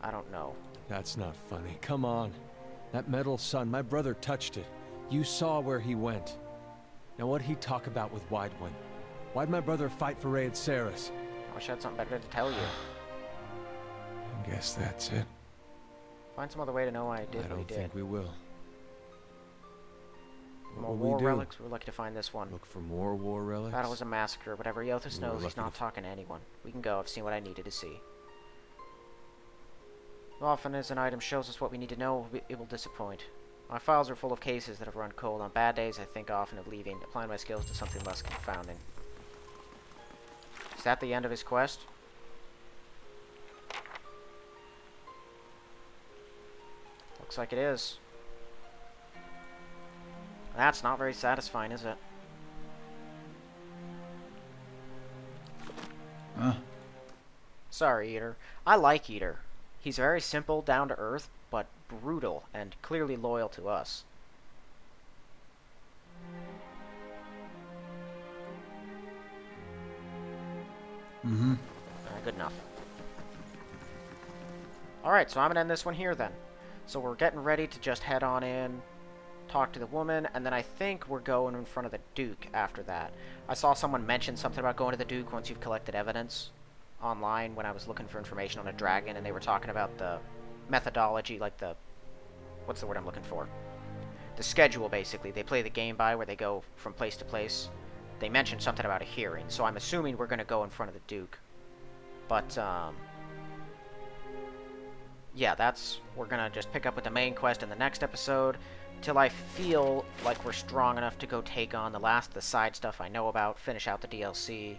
I don't know. That's not funny. Come on. That metal sun, my brother touched it. You saw where he went. Now what'd he talk about with Widewin? Why'd my brother fight for Raid Saris? I wish I had something better to tell you. I guess that's it. Find some other way to know why I did I what he don't did. think we will. More What will war we do? relics. We're lucky to find this one. Look for more war relics? Battle was a massacre, but every Yothus We're knows he's lucky not to talking to anyone. We can go. I've seen what I needed to see. Often as an item shows us what we need to know, it will disappoint. My files are full of cases that have run cold. On bad days, I think often of leaving, applying my skills to something less confounding. Is that the end of his quest? Looks like it is. That's not very satisfying, is it? Huh? Sorry, Eater. I like Eater. He's very simple, down to earth, but brutal and clearly loyal to us. Mm-hmm. Good enough. Alright, so I'm gonna end this one here then. So we're getting ready to just head on in, talk to the woman, and then I think we're going in front of the Duke after that. I saw someone mention something about going to the Duke once you've collected evidence online when I was looking for information on a dragon, and they were talking about the methodology, like the... what's the word I'm looking for? The schedule, basically. They play the game by where they go from place to place. They mentioned something about a hearing, so I'm assuming we're going to go in front of the Duke. But, yeah, we're going to just pick up with the main quest in the next episode till I feel like we're strong enough to go take on the side stuff I know about, finish out the DLC.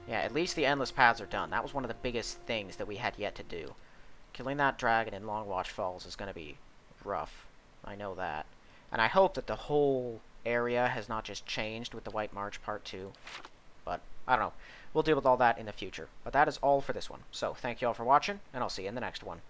Yeah, at least the Endless Paths are done. That was one of the biggest things that we had yet to do. Killing that dragon in Long Watch Falls is going to be rough. I know that. And I hope that the whole area has not just changed with the White March Part 2. But, I don't know. We'll deal with all that in the future. But that is all for this one. So, thank you all for watching, and I'll see you in the next one.